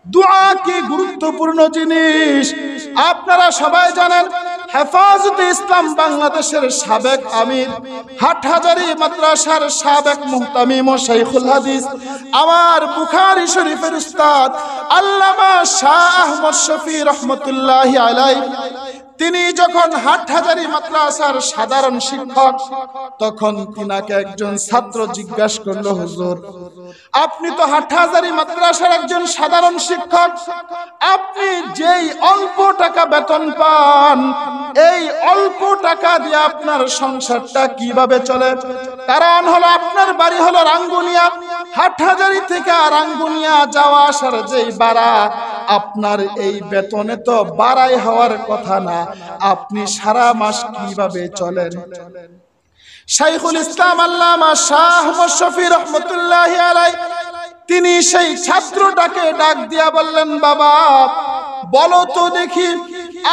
দোয়া কি গুরুত্বপূর্ণ জিনিস আপনারা সবাই জানেন। হেফাজতে ইসলাম বাংলাদেশের সাবেক আমির, হাটহাজারী মাদ্রাসার সাবেক মুহতামিম ও শাইখুল হাদিস, আমার বুখারী শরীফের উস্তাদ আল্লামা শাহ আহমদ শফি রহমতুল্লাহি আলাইহি, তিনি যখন হাটহাজারী মাদ্রাসার সাধারণ শিক্ষক, তখন তিনাকে একজন ছাত্র জিজ্ঞাসা করলো, হুজুর আপনি তো হাটহাজারী মাদ্রাসার একজন সাধারণ শিক্ষক, আপনি যেই অল্প টাকা বেতন পান, এই অল্প টাকা দিয়ে আপনার সংসারটা কিভাবে চলে? কারণ হলো আপনার বাড়ি হলো রাঙ্গুনিয়া, হাটহাজারী থেকে রাঙ্গুনিয়া যাওয়া আসার যেই ভাড়া, আপনার এই বেতনে তো বাড়াই হওয়ার কথা না, আপনি সারা মাস কিভাবে চলেন? শাইখুল ইসলাম আল্লামা শাহ আহমদ শফি রহমতুল্লাহি আলাইহি তিনি সেই ছাত্রটাকে ডাক দিয়া বললেন, বাবা বলো তো দেখি,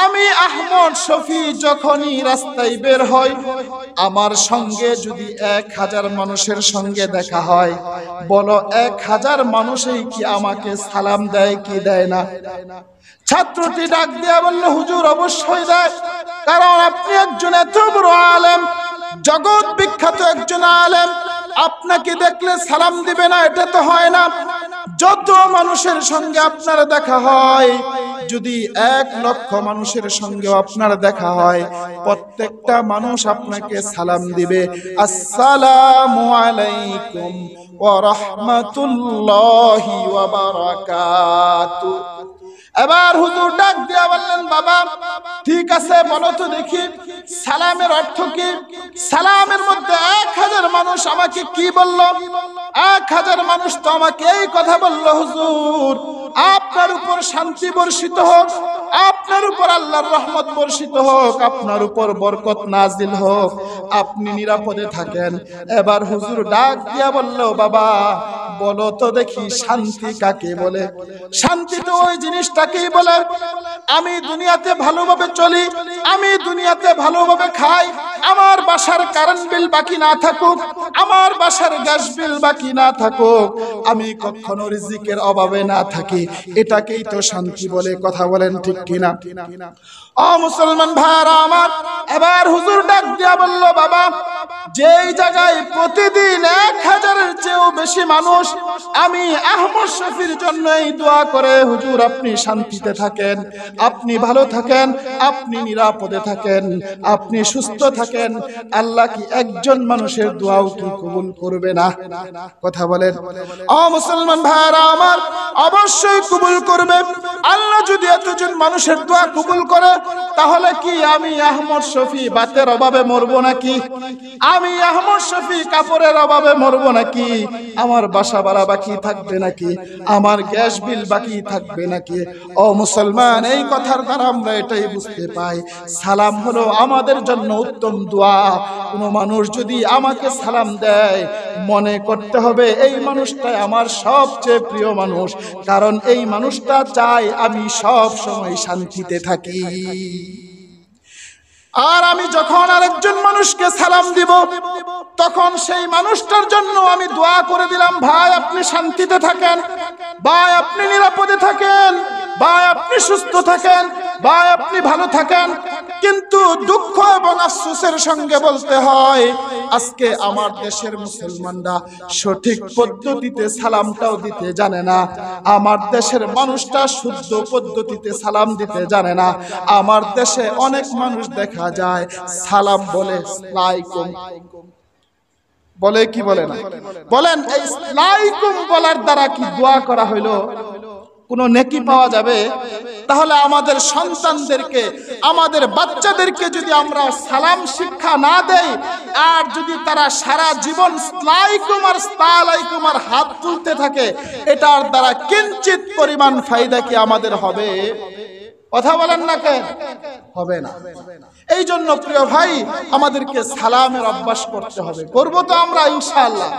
আমি আহমদ শফি যখনই রাস্তায় বের হই, আমার সঙ্গে যদি 1000 মানুষের সঙ্গে দেখা হয়, বলো 1000 মানুষই কি আমাকে সালাম দেয় কি দেয় না? ছাত্রটি ডাক দিয়া বলল, হুজুর অবশ্যই দেয়, কারণ আপনি একজন এত বড় আলেম, জগৎ বিখ্যাত একজন আলেম, আপনাকে দেখলে সালাম দিবে না এটা তো হয় না। যত মানুষের সঙ্গে আপনার দেখা হয়, যদি 1 লক্ষ মানুষের সঙ্গে আপনার দেখা হয়, প্রত্যেকটা মানুষ আপনাকে সালাম দিবে, আসসালামু আলাইকুম ওয়া রাহমাতুল্লাহি ওয়া বারাকাতুহু। এবার হুজুর ডাক দিয়া বললেন, বাবা ঠিক আছে, বলো তো দেখি সালামের অর্থ কি? সালামের মধ্যে 1000 মানুষ আমাকে কি বলল? 1000 মানুষ তো আমাকে এই কথা বলল, হুজুর আপনার উপর শান্তি বর্ষিত হোক, আপনার উপর আল্লাহর রহমত বর্ষিত হোক, আপনার উপর বরকত নাজিল হোক, আপনি নিরাপদে থাকেন। এবার হুজুর ডাক দিয়া বলল, বাবা বলো তো দেখি শান্তি কাকে বলে? শান্তি তো ওই জিনিসটাকেই বলে, আমি দুনিয়াতে ভালোভাবে চলি, আমি দুনিয়াতে ভালোভাবে খাই, আমার বাসার কারেন্ট বিল বাকি না থাকুক, আমার বাসার গ্যাস বিল বাকি না থাকুক, আমি কখনো রিজিকের অভাবে না থাকি, এটাকেই তো শান্তি বলে। কথা বলেন ঠিক কিনা? ও মুসলমান ভাইরা আমার, এবার হুজুর ডাক দিয়া বলল, বাবা যেই জায়গায় প্রতিদিন 1000-এর চেয়েও বেশি মানুষ আমি আহমদ শফির জন্য এই দোয়া করে, হুজুর আপনি শান্তিতে থাকেন, আপনি ভালো থাকেন, আপনি নিরাপদে থাকেন, আপনি সুস্থ থাকেন, আল্লাহ কি একজন মানুষের দোয়াও কি কবুল করবে না? কথা বলেন। ও মুসলমান ভাইরা আমার, অবশ্যই কবুল করবে। আল্লাহ যদি এতজন মানুষের দোয়া কবুল করে, তাহলে কি আমি আহমদ শফি বাতের অভাবে মরবো নাকি? আমি আহমদ শফি কাপড়ের অভাবে মরবো নাকি? আমার বাসা ভাড়া বাকি থাকবে নাকি? আমার গ্যাস বিল বাকি থাকবে নাকি? ও মুসলমান, এই কথার দ্বারা আমরা এটাই বুঝতে পাই, সালাম হলো আমাদের জন্য উত্তম দোয়া। কোনো মানুষ যদি আমাকে সালাম দেয়, মনে করতে হবে এই মানুষটাই আমার সবচেয়ে প্রিয় মানুষ, কারণ এই মানুষটা চায় আমি সব সময় শান্তিতে থাকি। আর আমি যখন আরেকজন মানুষকে সালাম দিব, তখন সেই মানুষটার জন্য আমি দোয়া করে দিলাম, ভাই আপনি শান্তিতে থাকেন, ভাই আপনি নিরাপদে থাকেন, ভাই আপনি সুস্থ থাকেন, ভাই আপনি ভালো থাকেন। কিন্তু দুঃখ এবং আফসোসের সঙ্গে বলতে হয়, আজকে আমার দেশের মুসলমানরা সঠিক পদ্ধতিতে সালামটাও দিতে জানে না, আমার দেশের মানুষটা শুদ্ধ পদ্ধতিতে সালাম দিতে জানে না। আমার দেশে অনেক মানুষ দেখা যায় সালাম বলে আসসালামু বলে কি বলে না? বলেন এই আসসালামু বলার দ্বারা কি দোয়া করা হইলো? কোনো নেকি পাওয়া যাবে? তাহলে আমাদের সন্তানদেরকে, আমাদের বাচ্চাদেরকে যদি আমরা সালাম শিক্ষা না দেই, আর যদি তারা সারা জীবন আসসালামু আর হাত তুলতে থাকে, এটার দ্বারা কিঞ্চিত পরিমাণ ফায়দা কি আমাদের হবে? কথা বলেন না কেন? হবে না। এই জন্য প্রিয় ভাই, আমাদেরকে সালামের অভ্যাস করতে হবে। করবো তো আমরা ইনশাআল্লাহ।